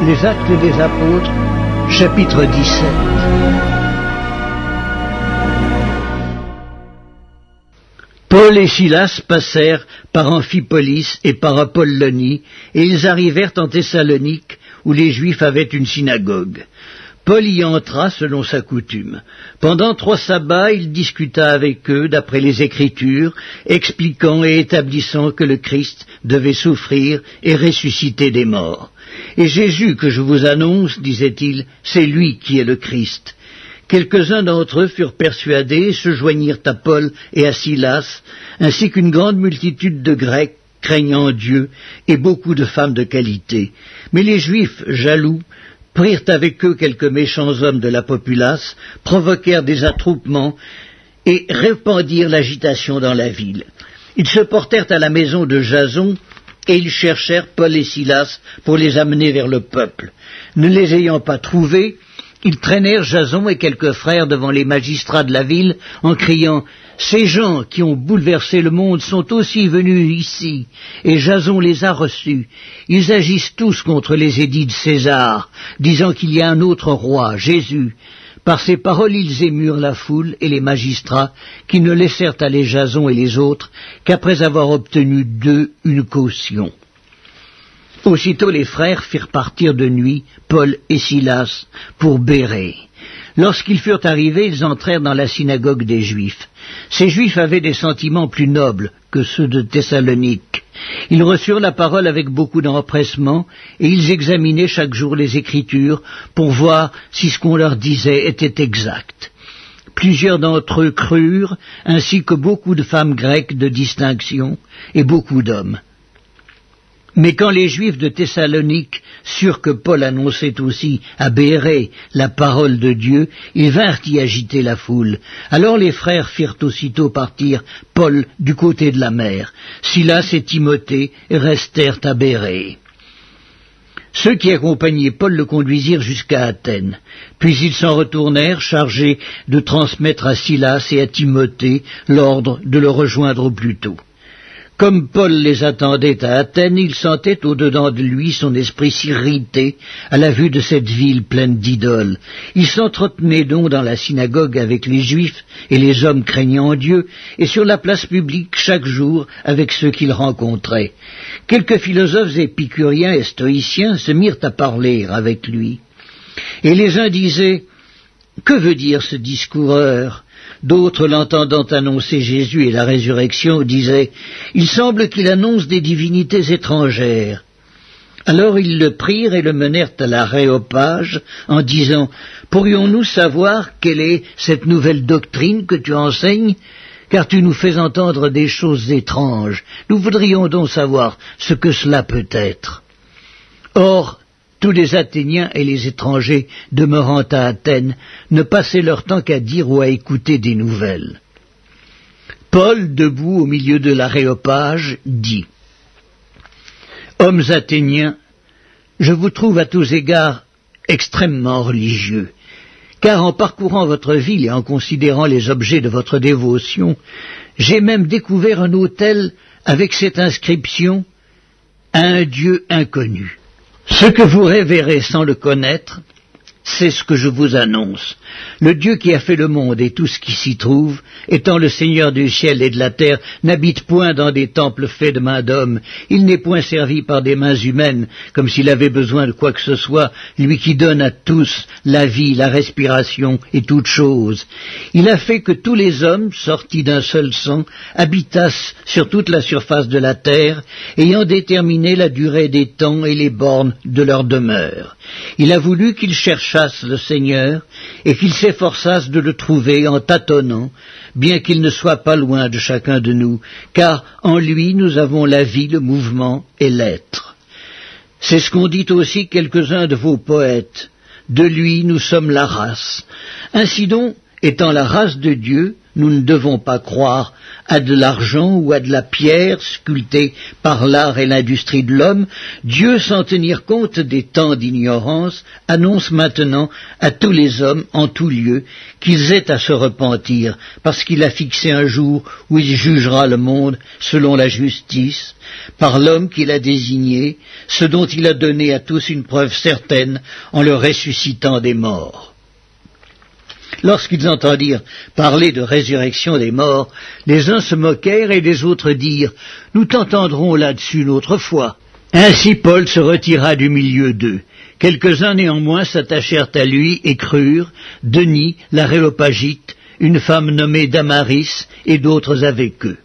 Les Actes des Apôtres, chapitre 17. Paul et Silas passèrent par Amphipolis et par Apollonie, et ils arrivèrent en Thessalonique, où les Juifs avaient une synagogue. Paul y entra selon sa coutume. Pendant 3 sabbats, il discuta avec eux d'après les Écritures, expliquant et établissant que le Christ devait souffrir et ressusciter des morts. Et Jésus que je vous annonce, disait-il, c'est lui qui est le Christ. Quelques-uns d'entre eux furent persuadés et se joignirent à Paul et à Silas, ainsi qu'une grande multitude de Grecs craignant Dieu et beaucoup de femmes de qualité. Mais les Juifs, jaloux, prirent avec eux quelques méchants hommes de la populace, provoquèrent des attroupements et répandirent l'agitation dans la ville. Ils se portèrent à la maison de Jason et ils cherchèrent Paul et Silas pour les amener vers le peuple. Ne les ayant pas trouvés, ils traînèrent Jason et quelques frères devant les magistrats de la ville en criant « Ces gens qui ont bouleversé le monde sont aussi venus ici, et Jason les a reçus. Ils agissent tous contre les édits de César, disant qu'il y a un autre roi, Jésus. » Par ces paroles, ils émurent la foule et les magistrats, qui ne laissèrent aller Jason et les autres qu'après avoir obtenu d'eux une caution. Aussitôt les frères firent partir de nuit Paul et Silas pour Bérée. Lorsqu'ils furent arrivés, ils entrèrent dans la synagogue des Juifs. Ces Juifs avaient des sentiments plus nobles que ceux de Thessalonique. Ils reçurent la parole avec beaucoup d'empressement, et ils examinaient chaque jour les Écritures pour voir si ce qu'on leur disait était exact. Plusieurs d'entre eux crurent, ainsi que beaucoup de femmes grecques de distinction et beaucoup d'hommes. Mais quand les Juifs de Thessalonique surent que Paul annonçait aussi à Bérée la parole de Dieu, ils vinrent y agiter la foule. Alors les frères firent aussitôt partir Paul du côté de la mer. Silas et Timothée restèrent à Bérée. Ceux qui accompagnaient Paul le conduisirent jusqu'à Athènes. Puis ils s'en retournèrent, chargés de transmettre à Silas et à Timothée l'ordre de le rejoindre au plus tôt. Comme Paul les attendait à Athènes, il sentait au-dedans de lui son esprit s'irriter à la vue de cette ville pleine d'idoles. Il s'entretenait donc dans la synagogue avec les Juifs et les hommes craignant Dieu, et sur la place publique chaque jour avec ceux qu'il rencontrait. Quelques philosophes épicuriens et stoïciens se mirent à parler avec lui. Et les uns disaient « Que veut dire ce discoureur ?» D'autres, l'entendant annoncer Jésus et la résurrection, disaient « Il semble qu'il annonce des divinités étrangères. » Alors ils le prirent et le menèrent à l'Aréopage en disant « Pourrions-nous savoir quelle est cette nouvelle doctrine que tu enseignes ? Car tu nous fais entendre des choses étranges. Nous voudrions donc savoir ce que cela peut être. » Or, tous les Athéniens et les étrangers demeurant à Athènes ne passaient leur temps qu'à dire ou à écouter des nouvelles. Paul, debout au milieu de l'Aréopage, dit « Hommes athéniens, je vous trouve à tous égards extrêmement religieux, car en parcourant votre ville et en considérant les objets de votre dévotion, j'ai même découvert un autel avec cette inscription « À un Dieu inconnu ». Ce que vous révérez sans le connaître, c'est ce que je vous annonce. Le Dieu qui a fait le monde et tout ce qui s'y trouve, étant le Seigneur du ciel et de la terre, n'habite point dans des temples faits de mains d'hommes. Il n'est point servi par des mains humaines, comme s'il avait besoin de quoi que ce soit, lui qui donne à tous la vie, la respiration et toutes choses. Il a fait que tous les hommes, sortis d'un seul sang, habitassent sur toute la surface de la terre, ayant déterminé la durée des temps et les bornes de leur demeure. Il a voulu qu'ils cherchassent le Seigneur et qu'ils s'efforçassent de le trouver en tâtonnant, bien qu'il ne soit pas loin de chacun de nous, car en lui nous avons la vie, le mouvement et l'être. C'est ce qu'ont dit aussi quelques-uns de vos poètes. De lui nous sommes la race. Ainsi donc, étant la race de Dieu, nous ne devons pas croire à de l'argent ou à de la pierre sculptée par l'art et l'industrie de l'homme. Dieu, sans tenir compte des temps d'ignorance, annonce maintenant à tous les hommes, en tout lieu, qu'ils aient à se repentir, parce qu'il a fixé un jour où il jugera le monde selon la justice, par l'homme qu'il a désigné, ce dont il a donné à tous une preuve certaine en le ressuscitant des morts. Lorsqu'ils entendirent parler de résurrection des morts, les uns se moquèrent et les autres dirent « Nous t'entendrons là-dessus une autre fois ». Ainsi Paul se retira du milieu d'eux. Quelques-uns néanmoins s'attachèrent à lui et crurent, Denis, l'Aréopagite, une femme nommée Damaris et d'autres avec eux.